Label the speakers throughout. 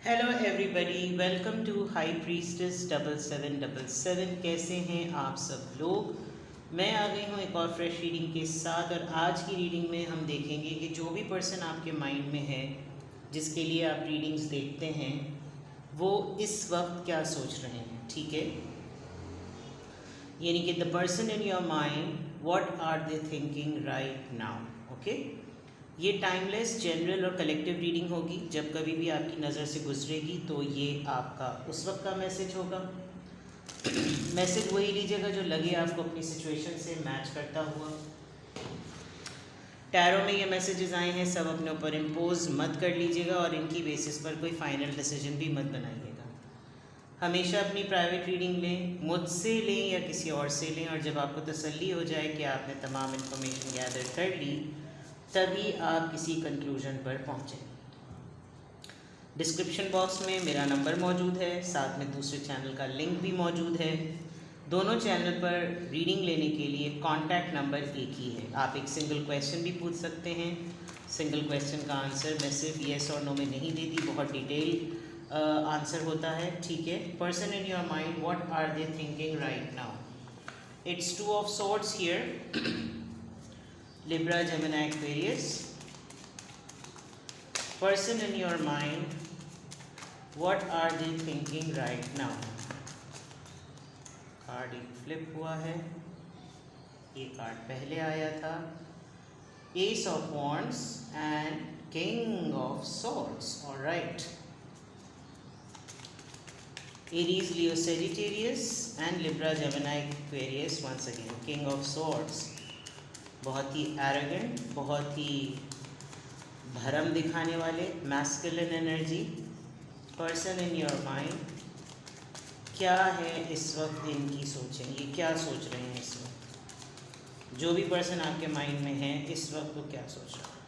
Speaker 1: Hello everybody, welcome to high priestess 7777। कैसे हैं आप सब लोग। मैं आ गई हूँ एक और फ्रेश रीडिंग के साथ। और आज की रीडिंग में हम देखेंगे कि जो भी पर्सन आपके माइंड में है, जिसके लिए आप रीडिंग्स देखते हैं, वो इस वक्त क्या सोच रहे हैं। ठीक है, यानी कि the person in your mind, what are they thinking right now. Okay, ये टाइमलेस, जनरल और कलेक्टिव रीडिंग होगी। जब कभी भी आपकी नज़र से गुजरेगी तो ये आपका उस वक्त का मैसेज होगा। मैसेज वही लीजिएगा जो लगे आपको अपनी सिचुएशन से मैच करता हुआ। टैरो में ये मैसेजेस आए हैं, सब अपने ऊपर इम्पोज मत कर लीजिएगा और इनकी बेसिस पर कोई फाइनल डिसीजन भी मत बनाइएगा। हमेशा अपनी प्राइवेट रीडिंग लें, मुझसे लें या किसी और से लें, और जब आपको तसल्ली हो जाए कि आपने तमाम इन्फॉर्मेशन गैदर कर ली, तभी आप किसी कंक्लूजन पर पहुँचें। डिस्क्रिप्शन बॉक्स में मेरा नंबर मौजूद है, साथ में दूसरे चैनल का लिंक भी मौजूद है। दोनों चैनल पर रीडिंग लेने के लिए कॉन्टैक्ट नंबर एक ही है। आप एक सिंगल क्वेश्चन भी पूछ सकते हैं। सिंगल क्वेश्चन का आंसर मैं सिर्फ येस और नो में नहीं देती, बहुत डिटेल आंसर होता है। ठीक है, person in your mind, what are they thinking right now. It's two of swords here, Libra, Gemini, Aquarius. Person in your mind, what are they thinking right now? Card एक flip हुआ है, ये card पहले आया था, Ace of Wands and King of Swords. All right. Aries, Leo, Sagittarius and Libra, Gemini, Aquarius. Once again, King of Swords. बहुत ही arrogant, बहुत ही भरम दिखाने वाले, masculine energy. Person in your mind, क्या है इस वक्त इनकी सोचें, ये क्या सोच रहे हैं इस वक्त। जो भी पर्सन आपके माइंड में है इस वक्त, वो क्या सोच रहा है।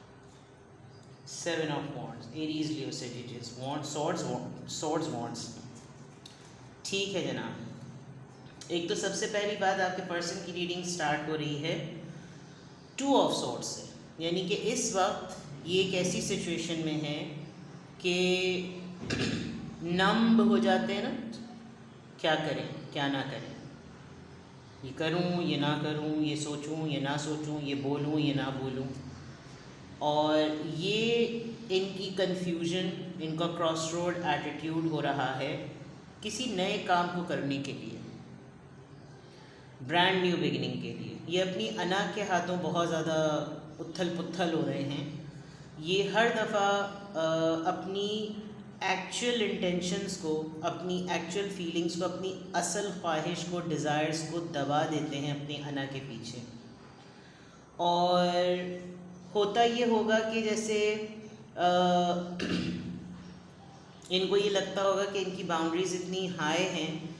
Speaker 1: 7 of wands, Aries, Leo, Sagittarius, wands, swords, wands. ठीक है जनाब, एक तो सबसे पहली बात, आपके पर्सन की रीडिंग स्टार्ट हो रही है 2 ऑफ सॉर्ड्स से, यानी कि इस वक्त ये एक ऐसी सिचुएशन में है कि नंब हो जाते हैं ना, क्या करें क्या ना करें, ये करूं ये ना करूं, ये सोचूं ये ना सोचूं, ये बोलूं ये ना बोलूं। और ये इनकी कन्फ्यूजन, इनका क्रॉस रोड एटीट्यूड हो रहा है किसी नए काम को करने के लिए, ब्रांड न्यू बिगिनिंग के लिए। ये अपनी अना के हाथों बहुत ज़्यादा उथल पुथल हो रहे हैं। ये हर दफ़ा अपनी एक्चुअल इंटेंशंस को, अपनी एक्चुअल फीलिंग्स को, अपनी असल ख्वाहिश को, डिज़ायर्स को दबा देते हैं अपनी अना के पीछे। और होता ये होगा कि जैसे इनको ये लगता होगा कि इनकी बाउंड्रीज़ इतनी हाई हैं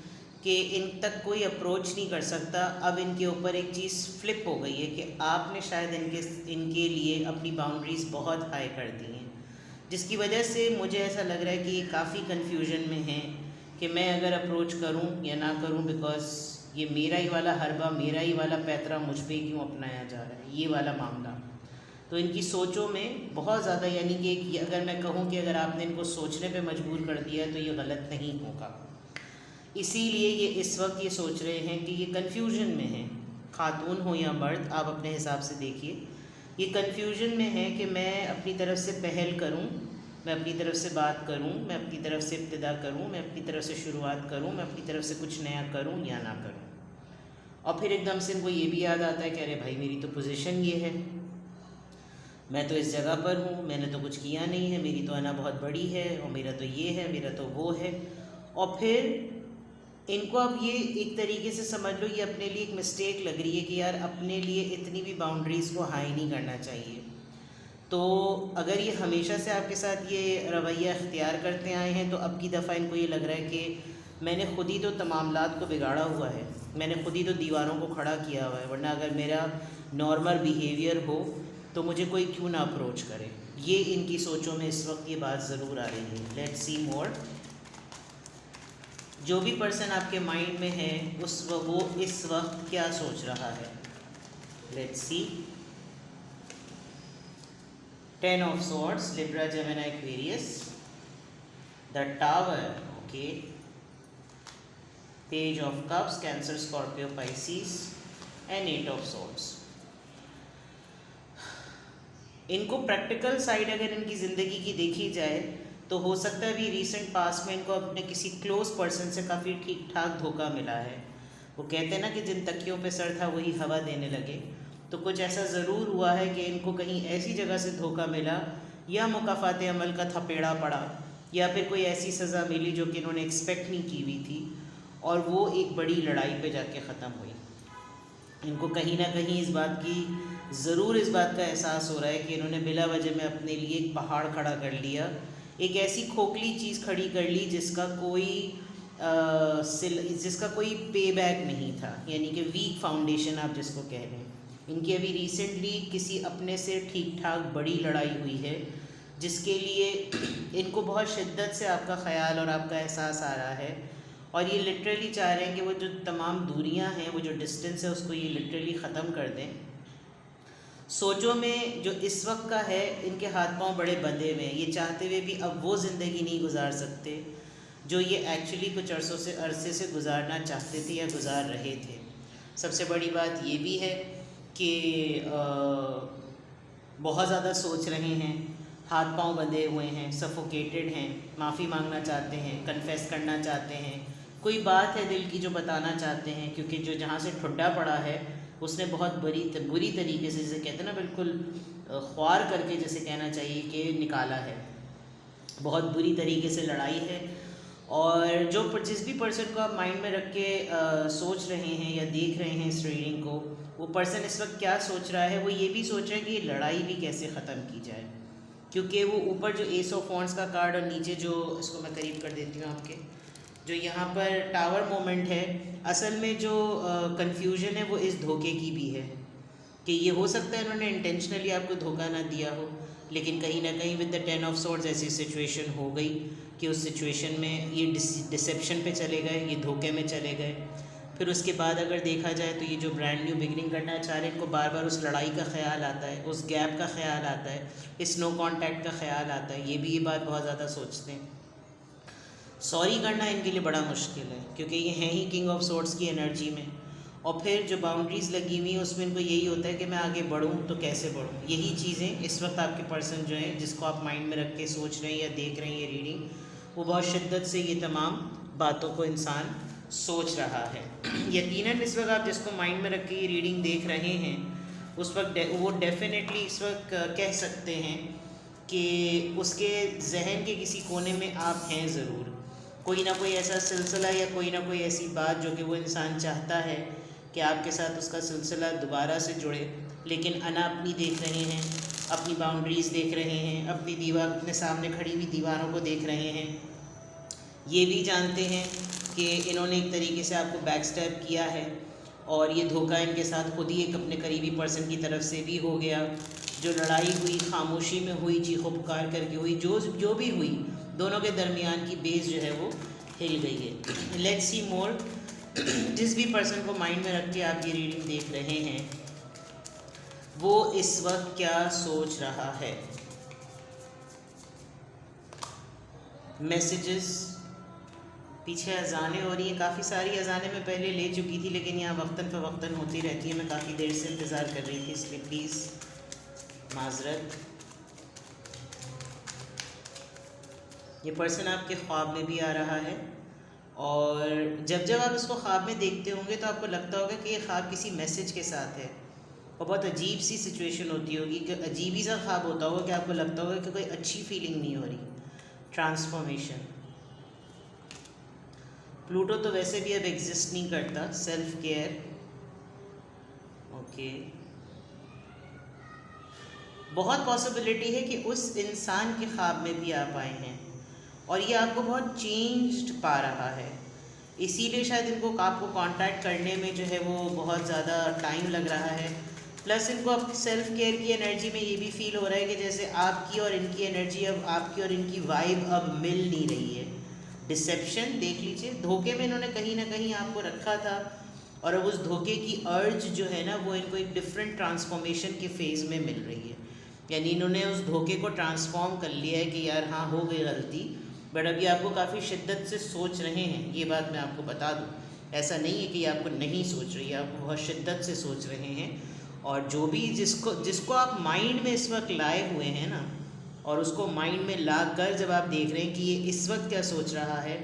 Speaker 1: कि इन तक कोई अप्रोच नहीं कर सकता। अब इनके ऊपर एक चीज़ फ्लिप हो गई है कि आपने शायद इनके लिए अपनी बाउंड्रीज़ बहुत हाई कर दी हैं, जिसकी वजह से मुझे ऐसा लग रहा है कि ये काफ़ी कन्फ्यूजन में है कि मैं अगर अप्रोच करूं या ना करूं, बिकॉज़ ये मेरा ही वाला हरबा, मेरा ही वाला पैतरा मुझ पे क्यों अपनाया जा रहा है, ये वाला मामला। तो इनकी सोचों में बहुत ज़्यादा, यानी कि अगर मैं कहूँ कि अगर आपने इनको सोचने पे मजबूर कर दिया तो ये गलत नहीं होगा। इसीलिए ये इस वक्त ये सोच रहे हैं कि ये कन्फ्यूजन में है, खातून हो या मर्द, आप अपने हिसाब से देखिए। ये कन्फ्यूजन में है कि मैं अपनी तरफ से पहल करूं, मैं अपनी तरफ से बात करूं, मैं अपनी तरफ से इब्तिदा करूं, मैं अपनी तरफ से शुरुआत करूं, मैं अपनी तरफ से कुछ नया करूं या ना करूं। और फिर एकदम से इनको ये भी याद आता है कि अरे भाई, मेरी तो पोजीशन ये है, मैं तो इस जगह पर हूँ, मैंने तो कुछ किया नहीं है, मेरी तो अना बहुत बड़ी है, और मेरा तो ये है, मेरा तो वो है। और फिर इनको अब ये एक तरीके से समझ लो, ये अपने लिए एक मिस्टेक लग रही है कि यार अपने लिए इतनी भी बाउंड्रीज़ को हाई नहीं करना चाहिए। तो अगर ये हमेशा से आपके साथ ये रवैया इख्तियार करते आए हैं, तो अब की दफ़ा इनको ये लग रहा है कि मैंने ख़ुद ही तो तमामलात को बिगाड़ा हुआ है, मैंने ख़ुद ही तो दीवारों को खड़ा किया हुआ है, वरना अगर मेरा नॉर्मल बिहेवियर हो तो मुझे कोई क्यों ना अप्रोच करे। ये इनकी सोचों में इस वक्त ये बात ज़रूर आ रही है। लेट्स सी मोर। जो भी पर्सन आपके माइंड में है वो इस वक्त क्या सोच रहा है। Let's see. 10 of Swords, Libra, Gemini, Aquarius. The tower, okay, page of cups, cancer, Scorpio, Pisces and 8 of swords. इनको प्रैक्टिकल साइड अगर इनकी ज़िंदगी की देखी जाए तो हो सकता है भी रिसेंट पास में इनको अपने किसी क्लोज पर्सन से काफ़ी ठीक ठाक धोखा मिला है। वो कहते हैं ना कि जिन तकियों पे सर था वही हवा देने लगे, तो कुछ ऐसा ज़रूर हुआ है कि इनको कहीं ऐसी जगह से धोखा मिला, या मुकाफ़ात अमल का थपेड़ा पड़ा, या फिर कोई ऐसी सज़ा मिली जो कि इन्होंने एक्सपेक्ट नहीं की हुई थी, और वो एक बड़ी लड़ाई पे जाके ख़त्म हुई। इनको कहीं ना कहीं इस बात का एहसास हो रहा है कि इन्होंने बिला वजह में अपने लिए एक पहाड़ खड़ा कर लिया, एक ऐसी खोखली चीज़ खड़ी कर ली जिसका कोई पे बैक नहीं था, यानी कि वीक फाउंडेशन आप जिसको कह रहे हैं। इनकी अभी रिसेंटली किसी अपने से ठीक ठाक बड़ी लड़ाई हुई है, जिसके लिए इनको बहुत शिद्दत से आपका ख्याल और आपका एहसास आ रहा है, और ये लिटरली चाह रहे हैं कि वो जो तमाम दूरियां हैं, वो जो डिस्टेंस है, उसको ये लिटरली ख़त्म कर दें। सोचों में जो इस वक्त का है, इनके हाथ पांव बड़े बंधे हुए हैं। ये चाहते हुए भी अब वो ज़िंदगी नहीं गुजार सकते जो ये एक्चुअली कुछ अरसे से गुजारना चाहते थे या गुजार रहे थे। सबसे बड़ी बात ये भी है कि बहुत ज़्यादा सोच रहे हैं, हाथ पांव बंधे हुए हैं, सफोकेटेड हैं, माफ़ी मांगना चाहते हैं, कन्फेस करना चाहते हैं, कोई बात है दिल की जो बताना चाहते हैं, क्योंकि जो जहाँ से ठुड्डा पड़ा है उसने बहुत बुरी तरीके से, जैसे कहते हैं ना, बिल्कुल ख्वार करके, जैसे कहना चाहिए कि निकाला है, बहुत बुरी तरीके से लड़ाई है। और जिस भी पर्सन को आप माइंड में रख के सोच रहे हैं या देख रहे हैं इस रीडिंग को, वो पर्सन इस वक्त क्या सोच रहा है, वो ये भी सोच रहा है कि लड़ाई भी कैसे ख़त्म की जाए, क्योंकि वो ऊपर जो एस ऑफ वॉन्ड्स का कार्ड और नीचे जो, इसको मैं करीब कर देती हूँ आपके, जो यहाँ पर टावर मोमेंट है, असल में जो कन्फ्यूजन है वो इस धोखे की भी है कि ये हो सकता है इन्होंने इंटेंशनली आपको धोखा ना दिया हो, लेकिन कहीं ना कहीं विद द 10 ऑफ सॉर्ड्स ऐसी सिचुएशन हो गई कि उस सिचुएशन में ये डिसेप्शन पे चले गए, ये धोखे में चले गए। फिर उसके बाद अगर देखा जाए तो ये जो ब्रांड न्यू बिगनिंग करना चाह रहे हैं, इनको बार बार उस लड़ाई का ख्याल आता है, उस गैप का ख्याल आता है, इस नो कॉन्टैक्ट का ख्याल आता है, ये बात बहुत ज़्यादा सोचते हैं। सॉरी करना इनके लिए बड़ा मुश्किल है, क्योंकि ये हैं ही किंग ऑफ सॉर्ड्स की एनर्जी में, और फिर जो बाउंड्रीज़ लगी हुई हैं उसमें इनको यही होता है कि मैं आगे बढ़ूं तो कैसे बढ़ूं। यही चीज़ें इस वक्त आपके पर्सन जो हैं, जिसको आप माइंड में रख के सोच रहे हैं या देख रहे हैं ये रीडिंग, वो बहुत शिद्दत से ये तमाम बातों को इंसान सोच रहा है। यकीनन इस वक्त आप जिसको माइंड में रख के ये रीडिंग देख रहे हैं, उस वक्त वो डेफिनेटली इस वक्त कह सकते हैं कि उसके जहन के किसी कोने में आप हैं ज़रूर। कोई ना कोई ऐसा सिलसिला या कोई ना कोई ऐसी बात जो कि वो इंसान चाहता है कि आपके साथ उसका सिलसिला दोबारा से जुड़े, लेकिन अनापनी देख रहे हैं, अपनी बाउंड्रीज़ देख रहे हैं, अपने सामने खड़ी हुई दीवारों को देख रहे हैं। ये भी जानते हैं कि इन्होंने एक तरीके से आपको बैक स्टैब किया है, और ये धोखा इनके साथ खुद ही एक अपने करीबी पर्सन की तरफ से भी हो गया। जो लड़ाई हुई, खामोशी में हुई, चीखों पुकार करके हुई, जो भी हुई, दोनों के दरमियान की बेस जो है वो हिल गई है। लेट्स सी मोर। जिस भी पर्सन को माइंड में रख के आप ये रीडिंग देख रहे हैं, वो इस वक्त क्या सोच रहा है। मैसेजेस, पीछे अजानें हो रही हैं, काफ़ी सारी अजानें मैं पहले ले चुकी थी, लेकिन यहाँ वक्तन फ़वक्तन होती रहती है, मैं काफ़ी देर से इंतज़ार कर रही थी, इसलिए प्लीज़ माजरत। ये पर्सन आपके ख्वाब में भी आ रहा है, और जब आप इसको ख्वाब में देखते होंगे तो आपको लगता होगा कि ये ख्वाब किसी मैसेज के साथ है, और बहुत अजीब सी सिचुएशन होती होगी, कि अजीब ही सा ख्वाब होता होगा कि आपको लगता होगा कि कोई अच्छी फीलिंग नहीं हो रही। ट्रांसफॉर्मेशन, प्लूटो तो वैसे भी अब एग्जिस्ट नहीं करता। Self care, okay. बहुत पॉसिबिलिटी है कि उस इंसान के ख्वाब में भी आप आए हैं, और ये आपको बहुत चेंज्ड पा रहा है, इसीलिए शायद इनको आपको कांटेक्ट करने में जो है वो बहुत ज़्यादा टाइम लग रहा है। प्लस इनको अब सेल्फ केयर की एनर्जी में ये भी फील हो रहा है कि जैसे आपकी और इनकी एनर्जी, अब आपकी और इनकी वाइब अब मिल नहीं रही है। डिसेप्शन देख लीजिए, धोखे में इन्होंने कहीं ना कहीं आपको रखा था, और अब उस धोखे की अर्ज जो है ना, वो इनको एक डिफरेंट ट्रांसफॉर्मेशन के फेज़ में मिल रही है। यानी इन्होंने उस धोखे को ट्रांसफॉर्म कर लिया है कि यार हाँ, हो गई गलती, बट अभी आपको काफ़ी शिद्दत से सोच रहे हैं, ये बात मैं आपको बता दूं। ऐसा नहीं है कि ये आपको नहीं सोच रही है, आप बहुत शिद्दत से सोच रहे हैं। और जो भी जिसको आप माइंड में इस वक्त लाए हुए हैं ना, और उसको माइंड में ला कर जब आप देख रहे हैं कि ये इस वक्त क्या सोच रहा है,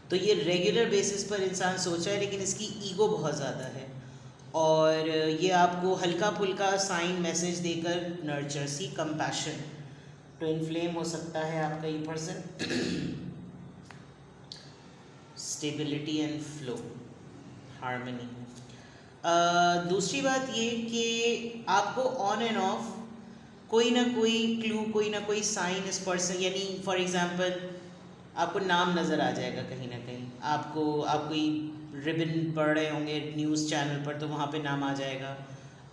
Speaker 1: तो ये रेगुलर बेसिस पर इंसान सोच रहा है, लेकिन इसकी ईगो बहुत ज़्यादा है और ये आपको हल्का फुल्का साइन मैसेज देकर नर्चर सी कंपैशन तो इन्फ्लेम हो सकता है आपका ये person. Stability and flow, harmony. दूसरी बात ये कि आपको ऑन एंड ऑफ कोई ना कोई क्लू, कोई ना कोई साइन इस पर्सन, यानी फॉर एग्जांपल आपको नाम नज़र आ जाएगा कहीं ना कहीं, आप कोई रिबन पढ़ रहे होंगे न्यूज़ चैनल पर तो वहाँ पे नाम आ जाएगा।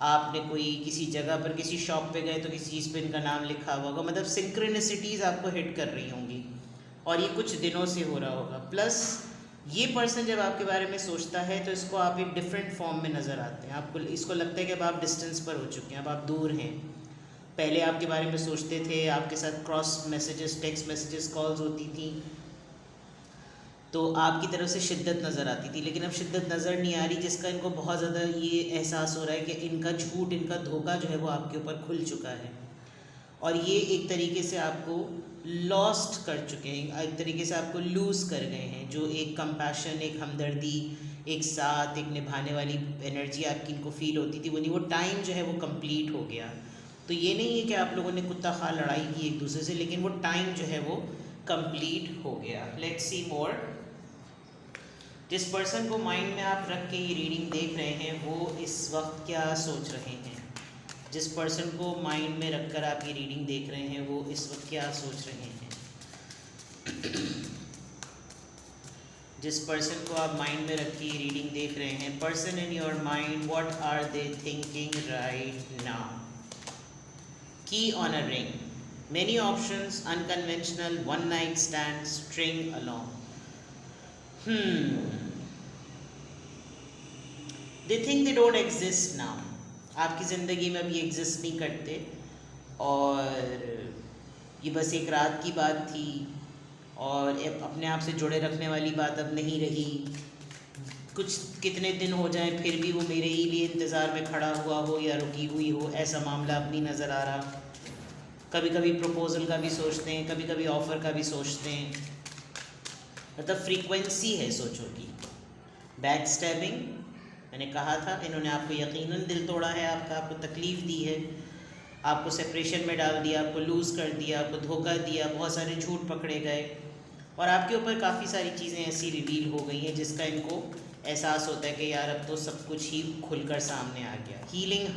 Speaker 1: आपने कोई किसी जगह पर किसी शॉप पे गए तो किसी चीज़ पे इनका नाम लिखा हुआ होगा, मतलब सिंक्रोनिसिटीज़ आपको हिट कर रही होंगी और ये कुछ दिनों से हो रहा होगा। प्लस ये पर्सन जब आपके बारे में सोचता है तो इसको आप एक डिफरेंट फॉर्म में नज़र आते हैं। आपको इसको लगता है कि अब आप डिस्टेंस पर हो चुके हैं, अब आप दूर हैं। पहले आपके बारे में सोचते थे, आपके साथ cross messages, text messages, calls होती थी तो आपकी तरफ से शिद्दत नज़र आती थी, लेकिन अब शिद्दत नज़र नहीं आ रही, जिसका इनको बहुत ज़्यादा ये एहसास हो रहा है कि इनका झूठ, इनका धोखा जो है वो आपके ऊपर खुल चुका है और ये एक तरीके से आपको लॉस्ट कर चुके हैं, एक तरीके से आपको लूज़ कर गए हैं। जो एक कंपैशन, एक हमदर्दी, एक साथ, एक निभाने वाली एनर्जी आपकी इनको फील होती थी, वो टाइम जो है वो कंप्लीट हो गया। तो ये नहीं है कि आप लोगों ने कुत्ता खा लड़ाई की एक दूसरे से, लेकिन वो टाइम जो है वो कंप्लीट हो गया। लेट्स सी मोर। जिस पर्सन को माइंड में आप रख के ये रीडिंग देख रहे हैं वो इस वक्त क्या सोच रहे हैं? जिस पर्सन को माइंड में रखकर आप ये रीडिंग देख रहे हैं वो इस वक्त क्या सोच रहे हैं? जिस पर्सन को आप माइंड में रख के ये रीडिंग देख रहे हैं, person in your mind, what are they thinking right now? Key on a ring, many options, unconventional, one night stand, string along. They think they don't exist now. आपकी ज़िंदगी में अब ये एग्जिस्ट नहीं करते और ये बस एक रात की बात थी और अपने आप से जुड़े रखने वाली बात अब नहीं रही। कुछ कितने दिन हो जाएं फिर भी वो मेरे ही लिए इंतज़ार में खड़ा हुआ हो या रुकी हुई हो, ऐसा मामला अब नहीं नज़र आ रहा। कभी कभी प्रपोज़ल का भी सोचते हैं, कभी कभी ऑफ़र का भी सोचते हैं, मतलब फ्रीक्वेंसी है सोचो की। बैक स्टैबिंग, मैंने कहा था इन्होंने आपको यकीनन दिल तोड़ा है, आपको तकलीफ़ दी है, आपको सेपरेशन में डाल दिया, आपको लूज़ कर दिया, आपको धोखा दिया, बहुत सारे झूठ पकड़े गए और आपके ऊपर काफ़ी सारी चीज़ें ऐसी रिवील हो गई हैं जिसका इनको एहसास होता है कि यार अब तो सब कुछ ही खुलकर सामने आ गया। हीलिंग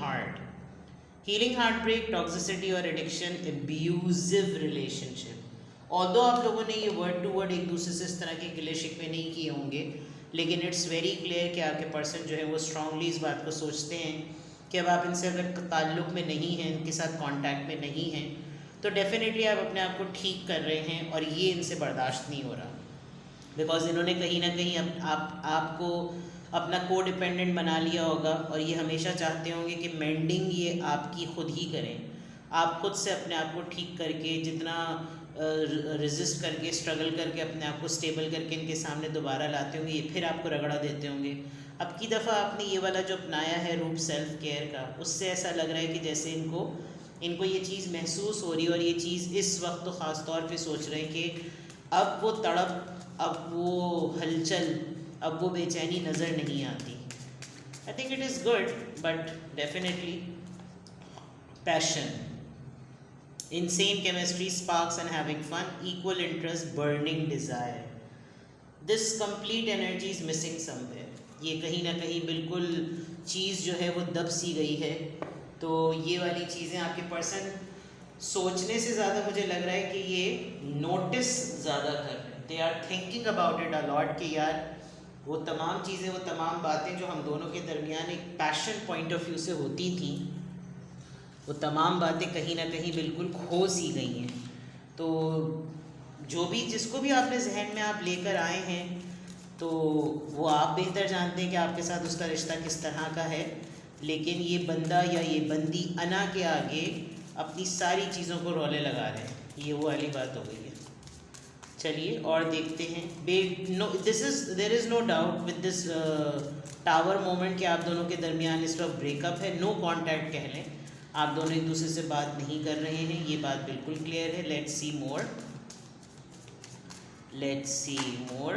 Speaker 1: हार्ट ब्रेक, टॉक्सिसिटी और एडिक्शन, एब्यूजिव रिलेशनशिप। ऑल्दो आप लोगों ने ये वर्ड टू वर्ड एक दूसरे से इस तरह के गिले शिकवे नहीं किए होंगे, लेकिन इट्स वेरी क्लियर कि आपके पर्सन जो है वो स्ट्रांगली इस बात को सोचते हैं कि अब आप इनसे अगर ताल्लुक़ में नहीं हैं, इनके साथ कांटेक्ट में नहीं हैं, तो डेफिनेटली आप अपने आप को ठीक कर रहे हैं और ये इनसे बर्दाश्त नहीं हो रहा। बिकॉज इन्होंने कहीं ना कहीं आपको अपना को डिपेंडेंट बना लिया होगा और ये हमेशा चाहते होंगे कि मेंडिंग ये आपकी खुद ही करें। आप खुद से अपने आप को ठीक करके, जितना रेजिस्ट करके, स्ट्रगल करके अपने आप को स्टेबल करके इनके सामने दोबारा लाते होंगे, ये फिर आपको रगड़ा देते होंगे। अब की दफ़ा आपने ये वाला जो अपनाया है रूप सेल्फ केयर का, उससे ऐसा लग रहा है कि जैसे इनको ये चीज़ महसूस हो रही है और ये चीज़ इस वक्त तो ख़ास तौर पे सोच रहे हैं कि अब वो तड़प, अब वो हलचल, अब वो बेचैनी नज़र नहीं आती। I think it is good, but definitely passion, insane chemistry, sparks and having fun, equal interest, burning desire. This complete energy is missing somewhere. ये कहीं ना कहीं बिल्कुल चीज़ जो है वो दब सी गई है। तो ये वाली चीज़ें आपके पर्सन सोचने से ज़्यादा मुझे लग रहा है कि ये नोटिस ज़्यादा कर रहे हैं। They are thinking about it a lot कि यार वो तमाम चीज़ें, वो तमाम बातें जो हम दोनों के दरमियान एक पैशन पॉइंट ऑफ व्यू से होती थी, वो तमाम बातें कहीं ना कहीं बिल्कुल खो सी गई हैं। तो जो भी, जिसको भी आपने जहन में आप लेकर आए हैं, तो वो आप बेहतर जानते हैं कि आपके साथ उसका रिश्ता किस तरह का है, लेकिन ये बंदा या ये बंदी अना के आगे अपनी सारी चीज़ों को रोले लगा रहे हैं। ये वो वाली बात हो गई है। चलिए और देखते हैं। No there is no doubt with this tower moment कि आप दोनों के दरमियान इस वक्त ब्रेकअप है, नो कांटेक्ट कह लें, आप दोनों एक दूसरे से बात नहीं कर रहे हैं, ये बात बिल्कुल क्लियर है। Let's see more.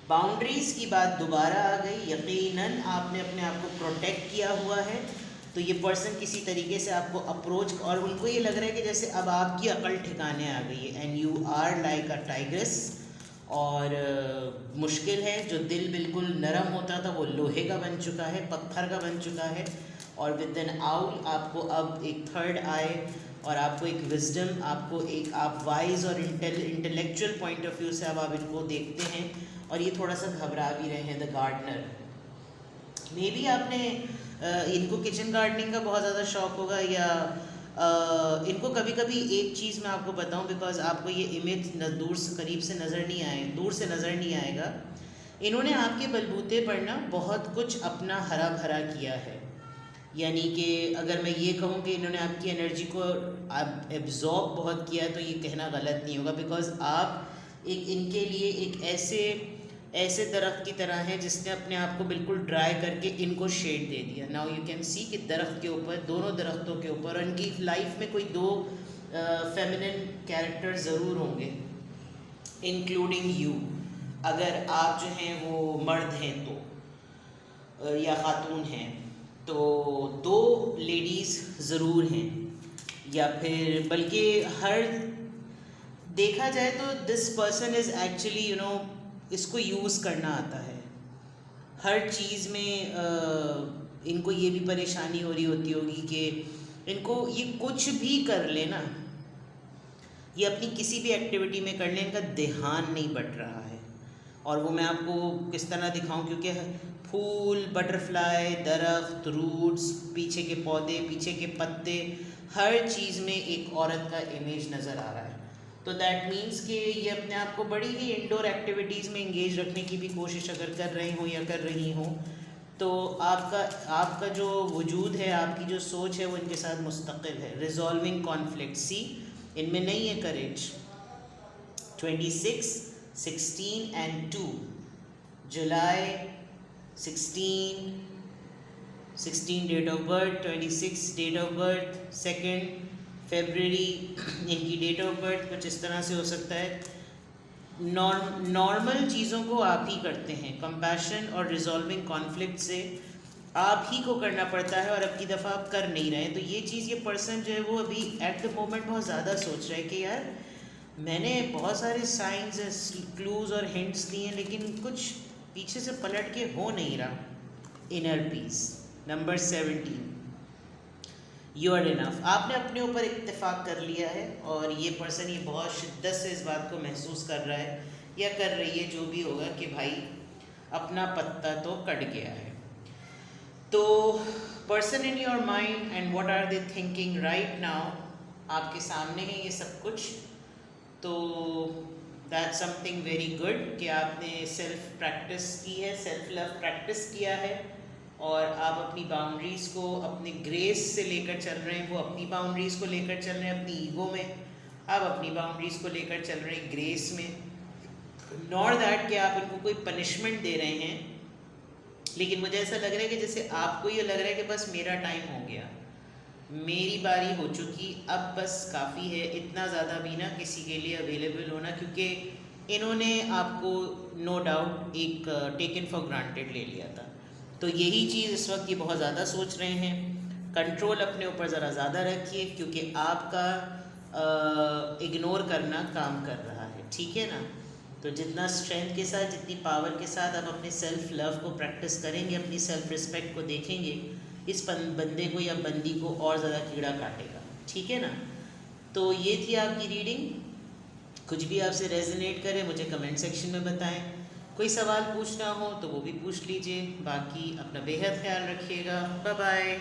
Speaker 1: बाउंड्रीज़ की बात दोबारा आ गई। यकीनन आपने अपने आप को प्रोटेक्ट किया हुआ है, तो ये पर्सन किसी तरीके से आपको अप्रोच, और उनको ये लग रहा है कि जैसे अब आपकी अकल ठिकाने आ गई है, and you are like a tigress. और मुश्किल है, जो दिल बिल्कुल नरम होता था वो लोहे का बन चुका है, पत्थर का बन चुका है। और विद एन आउल आपको अब एक थर्ड आई, और आपको एक विजडम, आपको एक आप वाइज और इंटेलेक्चुअल पॉइंट ऑफ व्यू से अब आप इनको देखते हैं, और ये थोड़ा सा घबरा भी रहे हैं। द गार्डनर, मे बी आपने इनको किचन गार्डनिंग का बहुत ज़्यादा शौक़ होगा, या इनको कभी कभी एक चीज़ मैं आपको बताऊं, बिकॉज आपको ये इमेज दूर से करीब से नज़र नहीं आएगा। इन्होंने आपके बलबूते पर ना बहुत कुछ अपना हरा भरा किया है, यानी कि अगर मैं ये कहूँ कि इन्होंने आपकी एनर्जी को एब्जॉर्ब बहुत किया है, तो ये कहना गलत नहीं होगा, बिकॉज आप एक इनके लिए एक ऐसे दरख्त की तरह है जिसने अपने आप को बिल्कुल ड्राई करके इनको शेड दे दिया। नाउ यू कैन सी कि दरख्त के ऊपर, दोनों दरख्तों के ऊपर, उनकी लाइफ में कोई दो फेमिनिन कैरेक्टर ज़रूर होंगे, इंक्लूडिंग यू, अगर आप जो हैं वो मर्द हैं तो, या ख़ातून हैं तो दो लेडीज़ ज़रूर हैं, या फिर बल्कि हर देखा जाए तो दिस पर्सन इज़ एक्चुअली इसको यूज़ करना आता है हर चीज़ में। इनको ये भी परेशानी हो रही होगी कि इनको ये कुछ भी कर ले ना, ये अपनी किसी भी एक्टिविटी में कर ले, इनका ध्यान नहीं बट रहा है। और वो मैं आपको किस तरह दिखाऊं, क्योंकि फूल, बटरफ्लाई, दरख्त, रूट्स, पीछे के पौधे, पीछे के पत्ते, हर चीज़ में एक औरत का इमेज नज़र आ रहा है। तो दैट मीन्स कि ये अपने आप को बड़ी ही इंडोर एक्टिविटीज़ में इंगेज रखने की भी कोशिश अगर कर रहे हों या कर रही हों, तो आपका जो वजूद है, आपकी जो सोच है, वो इनके साथ मुस्तकिल है। रिजॉल्विंग कॉन्फ्लिक्ट, सी इनमें नहीं है करेज। 26, 16 एंड 2, जुलाई 16 date of birth, 26 date of birth, 2 फरवरी इनकी डेट ऑफ बर्थ। कुछ इस तरह से हो सकता है। नॉर्मल चीज़ों को आप ही करते हैं, कंपैशन और रिजॉल्विंग कॉन्फ्लिक्ट से आप ही को करना पड़ता है, और अब की दफ़ा आप कर नहीं रहे हैं। तो ये चीज़, ये पर्सन जो है वो अभी एट द मोमेंट बहुत ज़्यादा सोच रहा है कि यार मैंने बहुत सारे साइंस, क्लूज़ और हिंट्स दिए हैं, लेकिन कुछ पीछे से पलट के हो नहीं रहा। Inner peace. Number 17, you are enough. आपने अपने ऊपर इत्तेफाक कर लिया है, और ये पर्सन ये बहुत शिद्दत से इस बात को महसूस कर रहा है या कर रही है, जो भी होगा, कि भाई अपना पत्ता तो कट गया है। तो person in your mind and what are they thinking right now, आपके सामने है ये सब कुछ। तो दैट्स समथिंग वेरी गुड कि आपने सेल्फ प्रैक्टिस की है, सेल्फ लव प्रैक्टिस किया है, और आप अपनी बाउंड्रीज़ को अपने ग्रेस से लेकर चल रहे हैं। वो अपनी बाउंड्रीज़ को लेकर चल रहे हैं अपनी ईगो में, आप अपनी बाउंड्रीज़ को लेकर चल रहे हैं ग्रेस में। नॉट दैट कि आप इनको कोई पनिशमेंट दे रहे हैं, लेकिन मुझे ऐसा लग रहा है कि जैसे आपको ये लग रहा है कि बस मेरा टाइम हो गया, मेरी बारी हो चुकी, अब बस काफ़ी है, इतना ज़्यादा भी ना किसी के लिए अवेलेबल होना, क्योंकि इन्होंने आपको नो डाउट एक टेकन फॉर ग्रांटेड ले लिया था। तो यही चीज़ इस वक्त ये बहुत ज़्यादा सोच रहे हैं। कंट्रोल अपने ऊपर ज़रा ज़्यादा रखिए, क्योंकि आपका इग्नोर करना काम कर रहा है, ठीक है ना। तो जितना स्ट्रेंथ के साथ, जितनी पावर के साथ आप अपने सेल्फ लव को प्रैक्टिस करेंगे, अपनी सेल्फ रिस्पेक्ट को देखेंगे, इस बंदे को या बंदी को और ज़्यादा कीड़ा काटेगा, ठीक है ना। तो ये थी आपकी रीडिंग। कुछ भी आपसे रेजोनेट करे मुझे कमेंट सेक्शन में बताएं। कोई सवाल पूछना हो तो वो भी पूछ लीजिए। बाकी अपना बेहद ख्याल रखिएगा। Bye bye.